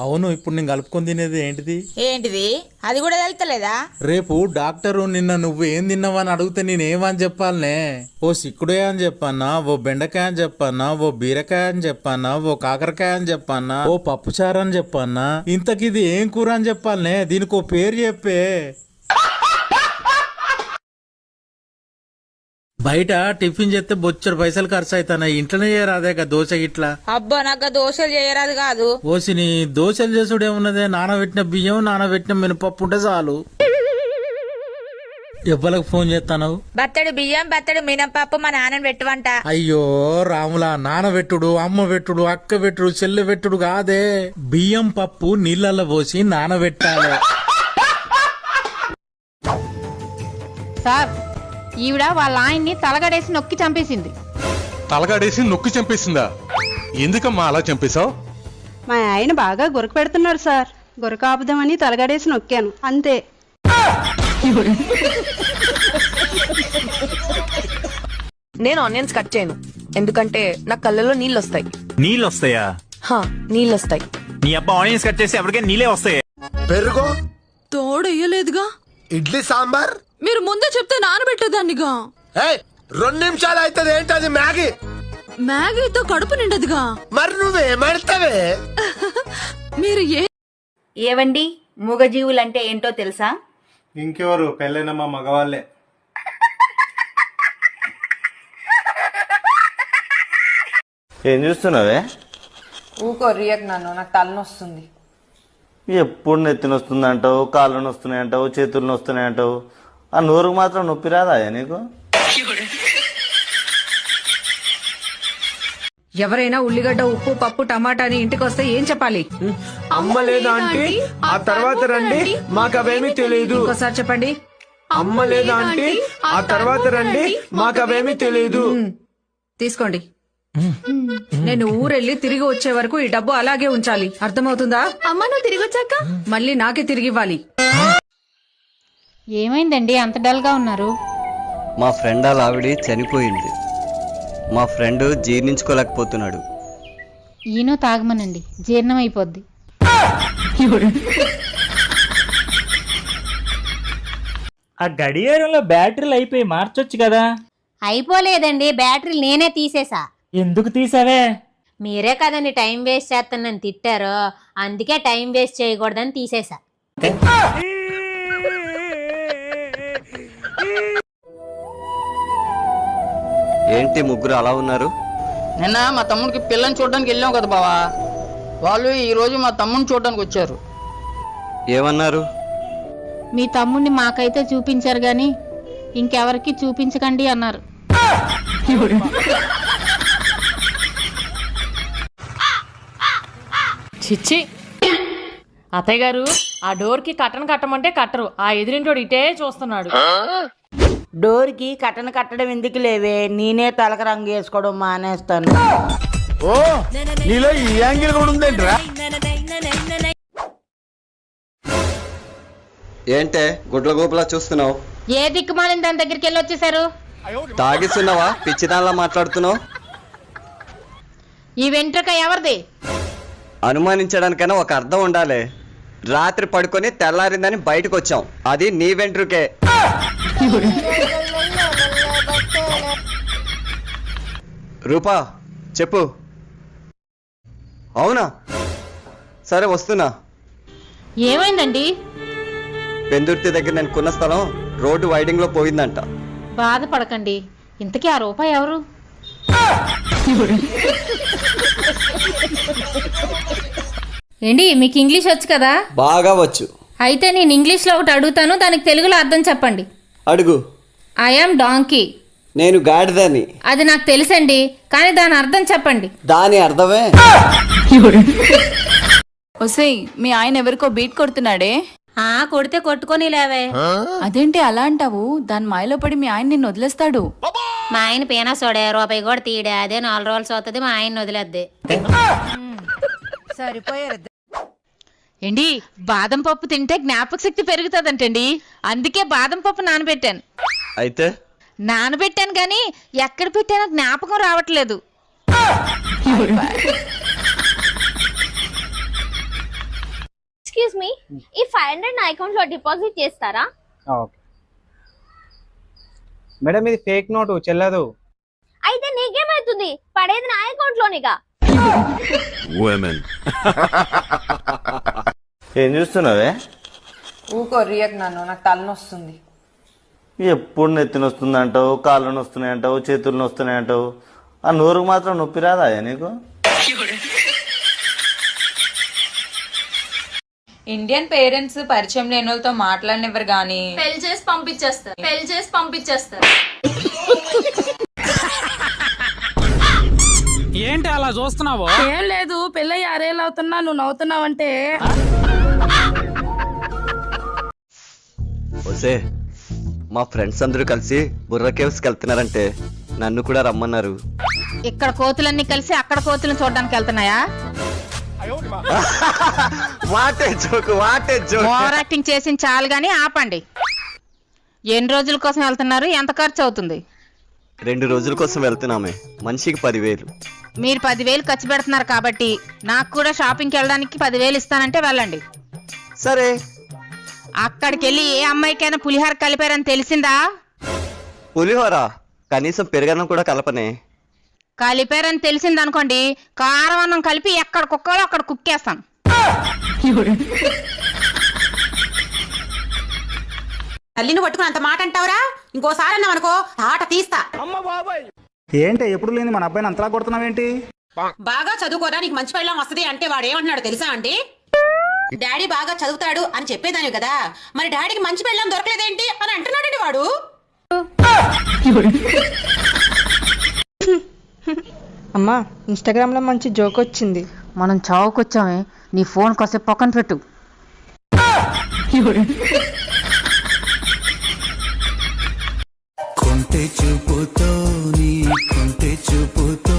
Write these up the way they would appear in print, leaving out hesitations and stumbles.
అవును, ఇప్పుడు నేను కలుపుకొని తినేది ఏంటిది? అది కూడా తెలుస్తలేదా? రేపు డాక్టరు నిన్న నువ్వు ఏం తిన్నావని అడిగితే నేనేమని చెప్పాలనే? ఓ సిక్కుడే అని చెప్పన్నా, ఓ బెండకాయ అని చెప్పన్నా, ఓ బీరకాయ అని చెప్పన్నా, ఓ కాకరకాయ అని చెప్పన్నా, ఓ పప్పుచారు అని చెప్పన్నా. ఇంతకిది ఏం కూర అని చెప్పాలనే? దీనికి ఓ పేరు చెప్పే. బయట టిఫిన్ చేస్తే బొచ్చరు పైసలు ఖర్చు అవుతాయి, ఇంట్లోనే చేయరాదే దోశ ఇట్లా. అబ్బా, నాకు దోశలు చేయరాదు కాదు. ఓసిని దోశలు చేసుడేమున్నదే? నానబెట్టిన బియ్యం, నానబెట్టిన మినపప్పు ఉంటే చాలు. ఎవ్వలకు ఫోన్ చేస్తాను? బత్తడి బియ్యం, బత్తడి మినపప్పు మా నాన్నని పెట్టువంట. అయ్యో రాములా, నానబెట్టుడు, అమ్మ పెట్టుడు, అక్క పెట్టుడు, చెల్లె పెట్టుడు కాదే. బియ్యం పప్పు నీళ్ళల్లో పోసి నానబెట్టాలి. సార్, ఈవిడ వాళ్ళ ఆయన్ని తలగడేసి నొక్కి చంపేసింది. తలగడేసి నొక్కి చంపేసిందా? ఎందుకమ్మా అలా చంపేశావు? మా ఆయన బాగా గురక పెడుతున్నాడు సార్. గురక ఆపుదామని తలగడేసి నొక్కాను, అంతే. నేను ఆనియన్స్ కట్ చేయను, ఎందుకంటే నా కళ్ళలో నీళ్ళు వస్తాయి. నీళ్ళు వస్తాయా? నీళ్ళు వస్తాయి. నీ అబ్బా ఆనియన్స్ కట్ చేసి ఎవరికైనా నీళ్ళే వస్తాయి. పెరుగు తోడెయ్యలేదుగా. ఇడ్లీ సాంబార్ మీరు ముందే చెప్తే నానబెట్టేదాన్నిగా. 2 నిమిషాలు అవుతుంది. ఏంటది? మ్యాగీతో కడుపు నిండదుగా. మరి నువ్వేమడతావే? మీరు ఏవండి, మూగజీవులంటే ఏంటో తెలుసా? ఇంకెవరు, పెళ్ళైన మా మగవాళ్ళే. ఏం చూస్తున్నావే? ఊకో రియక్, నన్ను నాకు తలనొస్తుంది. ఎప్పుడు నెత్తిన వస్తుంది అంటావు, కాళ్ళు నొస్తున్నాయి అంటావు, చేతులు నొస్తున్నాయి అంటావు. ఆ నోరుకు మాత్రం నొప్పి రాదా నీకు? ఎవరైనా ఉల్లిగడ్డ, ఉప్పు, పప్పు, టమాటాని ఇంటికి వస్తే ఏం చెప్పాలి? అమ్మ లేదా అంటే ఆ తర్వాత రండి, మాకు అవేమీ తెలియదు. ఒకసారి చెప్పండి. అమ్మ లేదా అంటే ఆ తర్వాత రండి, మాకు అవేమీ తెలియదు. తీసుకోండి. నేను ఊరెళ్ళి తిరిగి వచ్చే వరకు ఈ డబ్బు అలాగే ఉంచాలి, అర్థమవుతుందా? అమ్మ, నువ్వు తిరిగి వచ్చాక మళ్ళీ నాకే తిరిగి ఇవ్వాలి. ఏమైందండి అంత డల్ గా ఉన్నారు? మా ఫ్రెండ్ ఆవిడ చనిపోయింది. మా ఫ్రెండ్ జీర్ణించుకోలేకపోతున్నాడు. ఈయనో తాగమనండి, జీర్ణం అయిపోద్ది. ఆ గడియారంలో బ్యాటరీలు అయిపోయి మార్చొచ్చు కదా. అయిపోలేదండి, బ్యాటరీలు నేనే తీసేసా. ఎందుకు తీసావే? మీరే కదండి టైం వేస్ట్ చేస్తానని తిట్టారు, అందుకే టైం వేస్ట్ చేయకూడదని తీసేసా. ఏంటి ముగ్గురు అలా ఉన్నారు? నిన్న మా తమ్ముడికి పిల్లని చూడడానికి వెళ్ళాం కదా బావా, వాళ్ళు ఈ రోజు మా తమ్ముడిని చూడడానికి వచ్చారు. ఏమన్నారు? మీ తమ్ముడిని మాకైతే చూపించారు గాని ఇంకెవరికి చూపించకండి అన్నారు. చిచ్చి, అత్తయ్య గారు ఆ డోర్ కి కట్టను కట్టమంటే కట్టరు. ఆ ఎదురింటోడు ఇటే చూస్తున్నాడు. డోర్ కి కట్టను కట్టడం ఎందుకు లేవే, నేనే తలక రంగు వేసుకోవడం మానేస్తాను. ఓ, నీలో ఈ యాంగిల్ కూడా ఉందేంట్రా? ఏంటే గుడ్ల గోపులా చూస్తున్నావు? ఏ దిక్కుమాలిన దాని దగ్గరికి వెళ్ళి వచ్చేసారు? తాగిస్తున్నావా? పిచ్చిదానిలా మాట్లాడుతున్నావు. ఈ వెంట్రుక ఎవరిది? అనుమానించడానికైనా ఒక అర్థం ఉండాలి. రాత్రి పడుకొని తెల్లారిందని బయటకు వచ్చాం, అది నీ వెంట్రుకే. రూపా చెప్పు. అవునా? సరే వస్తున్నా. ఏమైందండి? పెందుర్తి దగ్గర నేను కొన్న స్థలం రోడ్డు వైడింగ్ లో పోయిందంట. బాధపడకండి, ఇంతకీ ఆ రూపాయి ఎవరు? ఏంటి, మీకు ఇంగ్లీష్ వచ్చు కదా? బాగా వచ్చు. అయితే నేను ఇంగ్లీష్ లో ఒకటి అడుగుతాను, దానికి తెలుగులో అర్థం చెప్పండి. అడుగు. I am donkey. నేను గాడిదని. అది నాకు తెలుసండి, కానీ దాని అర్థం చెప్పండి. దాని అర్థమే. ఒసేయ్, మీ ఆయన ఎవరికో బీట్ కొడుతున్నాడే. కొడితే కొట్టుకొని లేవే. అదేంటి అలా అంటావు? దాని మాయలో పడి మీ ఆయన నిన్ను వదిలేస్తాడు. మా ఆయన పీనా సోడే, రూపాయి కూడా తీయడే. అదే 4 రోజులు అవుతుంది, మా ఆయన వదిలేద్ది. సరిపోయారు. ఏంటి, బాదం పప్పు తింటే జ్ఞాపక శక్తి పెరుగుతుందంటండి, అందుకే బాదం పప్పు నానబెట్టాను. అయితే నానబెట్టాను కానీ ఎక్కడ పెట్టానో జ్ఞాపకం రావట్లేదు. ఎక్స్క్యూజ్ మీ, ఈ 500 నా అకౌంట్ లో డిపాజిట్ చేస్తారా? ఓకే మేడం, ఇది ఫేక్ నోటు చెల్లదు. అయితే నీకేమైతుంది? పడేది నా అకౌంట్ లోనిగా. ఏం చూస్తున్నావే? ఊకో రియక్ నన్ను, నాకు తలనొస్తుంది. ఎప్పుడు నెత్తి నొస్తుందంటావు, కాళ్ళు నొస్తున్నాయంటావు, చేతులు నొస్తున్నాయంటావు. ఆ నోరుకు మాత్రం నొప్పి రాదా నీకు? ఇండియన్ పేరెంట్స్ పరిచయం లేని వాళ్ళతో మాట్లాడినెవరు గాని పెళ్లి చేసి పంపించేస్తారు. ఏంటి అలా చూస్తున్నావు? ఏం లేదు, పెళ్ళి 6 ఏళ్ళు అవుతున్నా నువ్వు నవ్వుతున్నావంటే. ఓసే, మా ఫ్రెండ్స్ అందరూ కలిసి బుర్ర కేవ్స్కి వెళ్తున్నారంటే నన్ను కూడా రమ్మన్నారు. ఇక్కడ కోతులన్నీ కలిసి అక్కడ కోతులను చూడడానికి వెళ్తున్నాయా? What a joke, what a joke. Over acting చేసి చాలు గానీ ఆపండి. ఎన్ని రోజుల కోసం వెళ్తున్నారు? ఎంత ఖర్చు అవుతుంది? 2 రోజుల కోసం వెళ్తున్నామే, మనిషికి 10,000. మీరు 10,000 ఖర్చు పెడుతున్నారు కాబట్టి నాకు కూడా షాపింగ్కి వెళ్ళడానికి 10,000 ఇస్తానంటే వెళ్ళండి. సరే. అక్కడికి వెళ్ళి ఏ అమ్మాయికైనా పులిహోర కలిపారని తెలిసిందా? పులిహోర కనీసం పెరుగన్నం కూడా కలపనే. కలిపారని తెలిసిందనుకోండి, కారం అన్నం కలిపి ఎక్కడ కుక్కాలో అక్కడ కుక్కేస్తాను. తల్లిని పట్టుకుని అంత మాట అంటావురా? ఇంకోసారి అన్నావనుకో ఆట తీస్తా. ఏంటి ఎప్పుడు లేని మన అబ్బాయిని అంతలా కొడుతున్నావేంటి? బాగా చదువుకోరా, నీకు మంచి పెళ్ళం వస్తది అంటే వాడు ఏమంటున్నాడు తెలుసా అండి? డాడీ బాగా చదువుతాడు అని చెప్పేదాని కదా, మరి డాడీకి మంచి పెళ్ళం దొరకలేదేంటి అని అంటున్నాడండి వాడు. అమ్మా, ఇన్స్టాగ్రామ్ లో మంచి జోక్ వచ్చింది. మనం చావుకొచ్చామే, నీ ఫోన్ కాసేపు పక్కన పెట్టు. కొంటే చూపుతో నీ కొంటే చూపుతో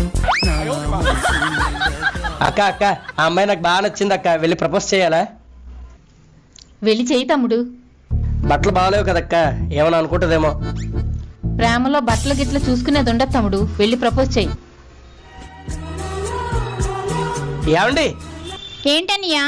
అక్క అక్క, ఆ అమ్మాయి నాకు బాగా నచ్చింది అక్క, వెళ్ళి ప్రపోజ్ చేయాలా? వెళ్ళి చెయ్యి తమ్ముడు. బట్టలు బాగలేవు కదక్క, ఏమన్నా అనుకుంటుందేమో. ప్రేమలో బట్టలు గిట్ల చూసుకునేది ఉండదు తమ్ముడు, వెళ్ళి ప్రపోజ్ చెయ్యి. ఏమండి? ఏంటనియా?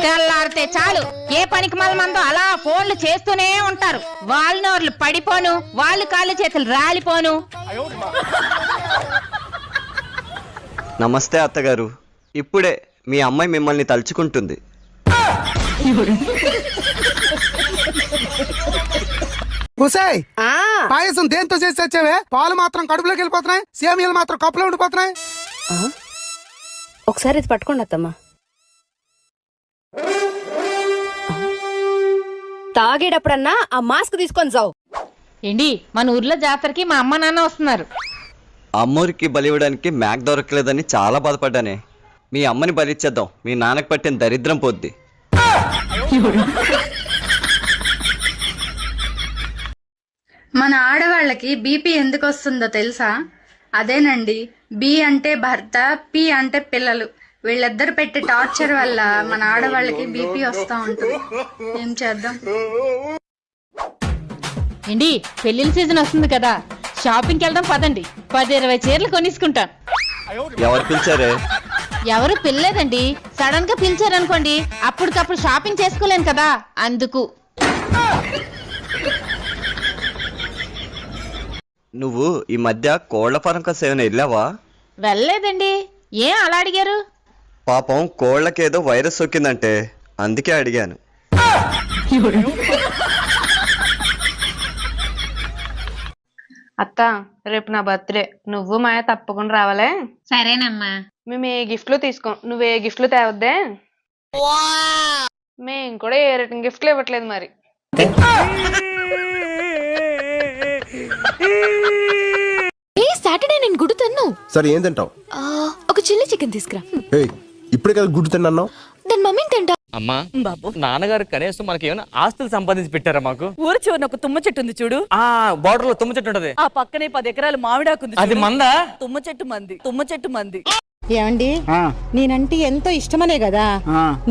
తెల్లారితే చాలు ఏ పనికి మందో అలా ఫోన్లు చేస్తూనే ఉంటారు. వాళ్ళ నోర్లు పడిపోను, వాళ్ళు కాళ్ళు చేతులు రాలిపోను. నమస్తే అత్తగారు, ఇప్పుడే మీ అమ్మాయి మిమ్మల్ని తలుచుకుంటుంది. పాయసం దేంతో చేసి వచ్చావే? పాలు మాత్రం కడుపులోకి వెళ్ళిపోతున్నాయి, సేమియాలు మాత్రం కప్పులో ఉండిపోతున్నాయి. ఒకసారి ఇది పట్టుకోండి అత్తమ్మా. తాగేటప్పుడన్నా ఆ మాస్క్ తీసుకొని జావు. ఏంటి, మన ఊర్లో జాతరకి మా అమ్మ నాన్న వస్తున్నారు. అమ్మూరికి బలి ఇవ్వడానికి మ్యాక్ దొరకలేదని చాలా బాధపడ్డానే. మీ అమ్మని బలిచ్చేద్దాం, మీ నాన్నకు పట్టిన దరిద్రం పోద్ది. మన ఆడవాళ్ళకి బీపీ ఎందుకు వస్తుందో తెలుసా? అదేనండి, బి అంటే భర్త, పి అంటే పిల్లలు. వీళ్ళిద్దరు పెట్టే టార్చర్ వల్ల మన ఆడవాళ్ళకి బీపీ వస్తూ ఉంటుంది. ఏం చేద్దాం? ఏంటి, పెళ్లిళ్ళ సీజన్ వస్తుంది కదా, షాపింగ్కి వెళ్దాం పదండి. 10-20 చీరలు కొనిసుకుంటాను. ఎవరు పిలిచారే? ఎవరు పిల్లలేదండి, సడన్ గా పిలిచారనుకోండి, అప్పటికప్పుడు షాపింగ్ చేసుకోలేను కదా, అందుకు. నువ్వు ఈ మధ్య కోళ్ల ఫారం కాస్త ఏమైనా వెళ్ళావా? వెళ్ళలేదండి. ఏం అలా అడిగారు? పాపం కోళ్లకేదో వైరస్ సోకిందంటే అందుకే అడిగాను. అత్త, రేపు నా బర్త్డే, నువ్వు మాయ తప్పకుండా రావాలే. సరేనమ్మా. మేము ఏ గిఫ్ట్లు తీసుకోం, నువ్వు ఏ గిఫ్ట్లు తేవద్దే. మేము కూడా ఏ రేటింగ్ గిఫ్ట్లు ఇవ్వట్లేదు మరి. సాటర్డే నేను గుడ్డు తిన్నాను. సరే, ఏం తింటావు? ఒక చిల్లీ చికెన్ తీసుకురా. ఇప్పుడే కదా గుడ్డు తిన్నాను. దాని మమ్మీని తింటా. అమ్మా బాబు, నాన్నగారు కనీసం మనకి ఏమైనా ఆస్తులు సంపాదించి పెట్టారా మాకు? ఊరు చివరిన ఒక తుమ్మ చెట్టు ఉంది చూడు, ఆ బోర్డర్ లో తుమ్మ చెట్టు ఉంటది, ఆ పక్కనే 10 ఎకరాల మామిడాకుంది. అది మందా? తుమ్మ చెట్టు మంది. ఏమండి నేనంటే ఎంతో ఇష్టమనే కదా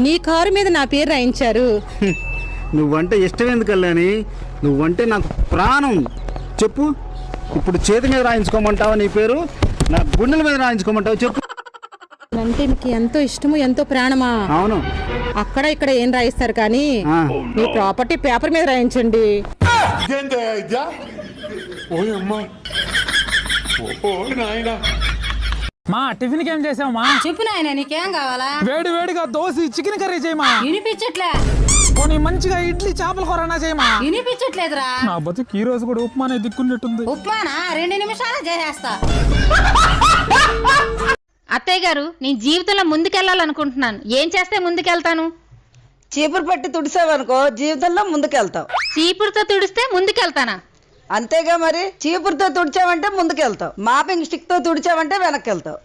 నీ కారు మీద నా పేరు రాయించారు. నువ్వంటే ఇష్టం ఎందుకు కళ్యాణి, నువ్వంటే నాకు ప్రాణం. చెప్పు, ఇప్పుడు చేతి మీద రాయించుకోమంటావా నీ పేరు, నా గుండెల మీద రాయించుకోమంటావా చెప్పు. అంటే నీకు ఎంతో ఇష్టము ఎంతో ప్రాణమా? అవును. అక్కడ ఇక్కడ ఏం రాయిస్తారు కానీ మీ ప్రాపర్టీ పేపర్ మీద రాయించండి. మా టిఫిన్ కి ఏం చేసావమ్మా? చెప్పు నాయన నీకేం కావాలా? వేడి వేడిగా దోశ చికెన్ కర్రీ చేయమా. వినిపించట్లే. పోనీ మంచిగా ఇడ్లీ చేపల కూరనా చేయమా. వినిపించట్లేదురా. నా బతుకు ఈ రోజు కూడా ఉప్మానే దిక్కున్నట్టుంది. ఉప్మానా 2 నిమిషాలు చేసేస్తా. అత్తయ్య గారు, నేను జీవితంలో ముందుకెళ్ళాలనుకుంటున్నాను. ఏం చేస్తే ముందుకెళ్తాను? చీపురు పట్టి తుడిసావనుకో జీవితంలో ముందుకెళ్తావు. చీపురుతో తుడిస్తే ముందుకెళ్తానా? అంతేగా మరి, చీపురుతో తుడిచావంటే ముందుకెళ్తావు, మాపింగ్ స్టిక్ తో తుడిచావంటే వెనక్కి వెళ్తావు.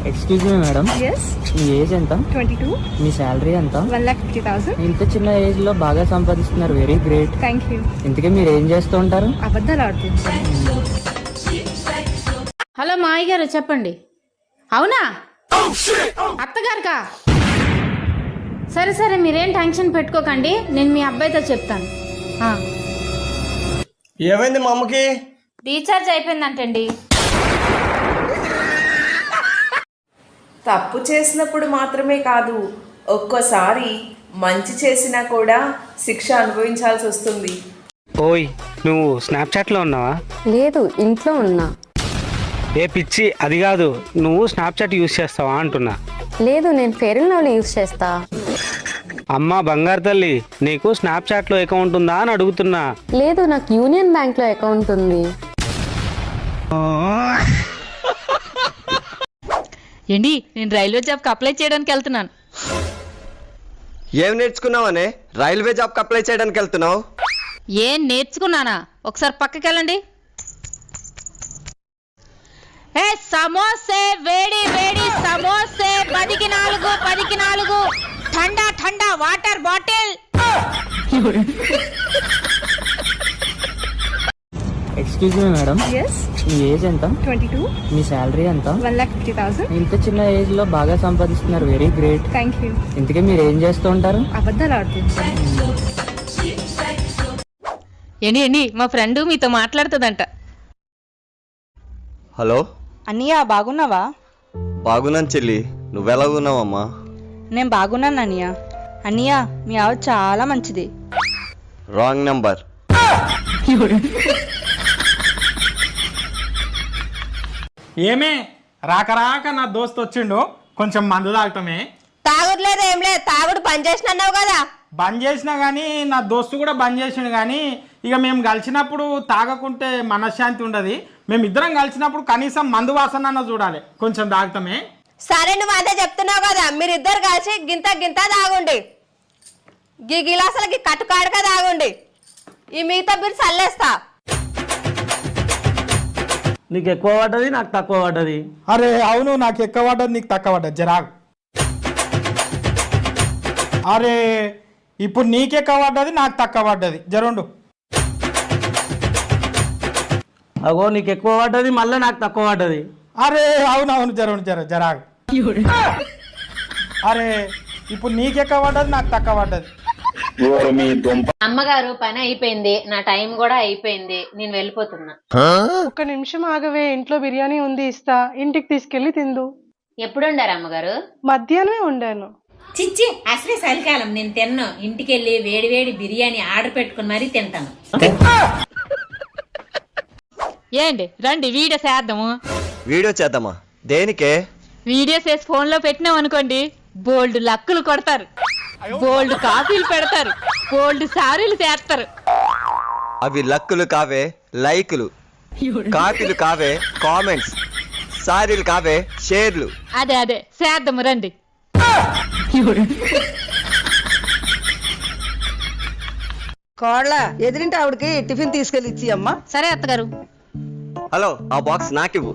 ఎక్స్క్యూజ్ మీ మేడం, మీ ఏజ్ ఎంత? 22. మీ శాలరీ ఎంత? 1,50,000. ఇంత చిన్న ఏజ్ లో బాగా సంపాదిస్తున్నారు, వెరీ గ్రేట్. Thank you. ఇంతకీ మీరు ఏం చేస్తూ ఉంటారు? అబద్ధాలు ఆడుతుంటాను. హలో మాయ గారు, చెప్పండి. అవునా? అత్తగారికా? సరే సరే, మీరేం టెన్షన్ పెట్టుకోకండి, నేను మీ అబ్బాయితో చెప్తాను. ఏమైంది మా అమ్మకి? రీఛార్జ్ అయిపోయిందంటండి. తప్పు చేసినప్పుడు మాత్రమే కాదు, ఒక్కోసారి మంచి చేసినా కూడా శిక్ష అనుభవించాల్సి వస్తుంది. ఓయ్, నువ్వు స్నాప్చాట్ లో ఉన్నావా? లేదు, ఇంట్లో ఉన్నా. ఏ పిచ్చి, అది కాదు, నువ్వు స్నాప్చాట్ యూజ్ చేస్తావా అంటున్నా. లేదు, నేను ఫెయిర్ అండ్ లవ్లీ యూజ్ చేస్తా. అమ్మా బంగారు తల్లి, నీకు స్నాప్చాట్ లో అకౌంట్ ఉందా అని అడుగుతున్నా. లేదు, నాకు యూనియన్ బ్యాంక్ లో అకౌంట్ ఉంది. ఏంటి, నేను రైల్వే జాబ్కి అప్లై చేయడానికి వెళ్తున్నాను. ఏం నేర్చుకున్నావనే రైల్వే జాబ్కి అప్లై చేయడానికి వెళ్తున్నావు? ఏం నేర్చుకున్నానా? ఒకసారి పక్కకి వెళ్ళండి. ఏ సమోసే, వేడి వేడి సమోసే, 10కి 4 ఠండా ఠండా water bottle. Excuse me madam, మీ ఏజ్ ఎంత? 22. మీ శాలరీ ఎంత? 1,50,000. ఇంత చిన్న ఏజ్ లో బాగా సంపాదిస్తున్నారు, వెరీ గ్రేట్. Thank you. ఇంతకీ మీరు ఏం చేస్తూ ఉంటారు? అబద్ధాలు ఆడుతుంటాను. ఏంటి, మా ఫ్రెండ్ మీతో మాట్లాడుతుందంట. హలో అన్నయ్య, బాగున్నావా? బాగున్నాను చెల్లి, నువ్వెలాగున్నావమ్మా? నేను బాగున్నాను అన్నయ్య. అన్నయ్య, మీ ఆవిడ చాలా మంచిది. Wrong number. ఏమే రాక రాక నా దోస్త్ వచ్చిండు, కొంచెం మందు తాగటమే. తాగుడులేదు ఏం లేదు, తాగుడు బంద్ చేసిన అన్నావు కదా. బంద్ చేసినా కానీ నా దోస్తు కూడా బంద్ చేసిండు, కానీ ఇక మేము కలిసినప్పుడు తాగకుంటే మనశ్శాంతి ఉండదు. మేమిద్దరం కలిసినప్పుడు కనీసం మందు వాసన అన్న చూడాలి, కొంచెం తాగుతామే. సరే, నువ్వు అదే చెప్తున్నావు కదా, మీరిద్దరు కలిసి గింత గింత తాగుండి. గీ గిలాసులకి కట్టుకాడుగా తాగుండి, ఈ మిగతా బిర్స్ అల్లేస్తా. నీకు ఎక్కువ పడ్డది, నాకు తక్కువ పడ్డది. అరే అవును, నాకు ఎక్కువ పడ్డది, నీకు తక్కువ పడ్డది, జరాగు. అరే ఇప్పుడు నీకెక్కువ పడ్డది, నాకు తక్కువ పడ్డది, జరుండు. అగో, నీకు ఎక్కువ పడ్డది, మళ్ళీ నాకు తక్కువ పడ్డది. అరే అవునవును, జరాగు. అరే ఇప్పుడు నీకెక్కువ పడ్డది, నాకు తక్కువ పడ్డది. అమ్మగారు, పని అయిపోయింది, నా టైం కూడా అయిపోయింది, నేను వెళ్ళిపోతున్నా. 1 నిమిషం ఆగవే, ఇంట్లో బిర్యానీ ఉంది, ఇస్తా, ఇంటికి తీసుకెళ్లి తిందు. ఎప్పుడు వండారు అమ్మగారు? మధ్యాహ్నమే వండాను. చిచ్చి, అసలే చలికాలం, నేను తిన్నాను. ఇంటికెళ్ళి వేడి వేడి బిర్యానీ ఆర్డర్ పెట్టుకుని మరీ తింటాను. ఏంటి, రండి వీడియో చేద్దాము. వీడియో చేద్దామా? దేనికే? వీడియో చేసి ఫోన్ లో పెట్టినాం అనుకోండి, బోల్డ్ లక్కులు కొడతారు, బోల్డ్ కాఫీలు పెడతారు, బోల్డ్ సారీలు చేస్తారు. అవి లక్కులు కావే, లైకులు. కాపీలు కావే, కామెంట్స్. సారీలు కావే, షేర్లు. అదే చేద్దాము, రండి. కోళ్ళ ఎదిరింటి ఆవిడకి టిఫిన్ తీసుకెళ్ళి ఇచ్చి అమ్మా. సరే అత్తగారు. హలో, ఆ బాక్స్ నాకివ్వు,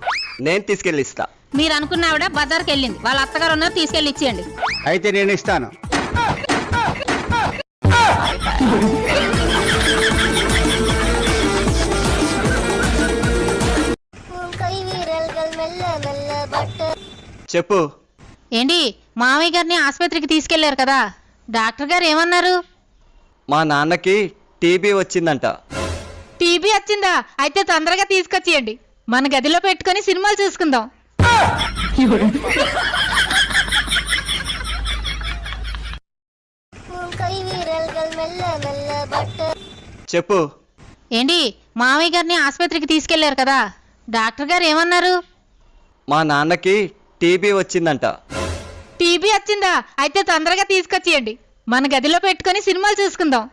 నేను తీసుకెళ్ళి ఇస్తా. మీరు అనుకున్న ఆవిడ బజార్కి వెళ్ళింది, వాళ్ళ అత్తగారు ఉన్నారు, తీసుకెళ్ళి ఇచ్చేయండి. అయితే నేను ఇస్తాను. చెప్పు. ఏంటి మామయ్య గారిని ఆసుపత్రికి తీసుకెళ్లారు కదా, డాక్టర్ గారు ఏమన్నారు? మా నాన్నకి టీబీ వచ్చిందంట. టీబీ వచ్చిందా? అయితే తొందరగా తీసుకొచ్చేయండి, మన గదిలో పెట్టుకొని సినిమాలు చూసుకుందాం. చెప్పు. ఏంటి మామయ్య గారిని ఆసుపత్రికి తీసుకెళ్లారు కదా, డాక్టర్ గారు ఏమన్నారు? మా నాన్నకి టీబీ వచ్చిందంట. టీబీ వచ్చిందా? అయితే తొందరగా తీసుకొచ్చేయండి, మన గదిలో పెట్టుకొని సినిమాలు చూసుకుందాం.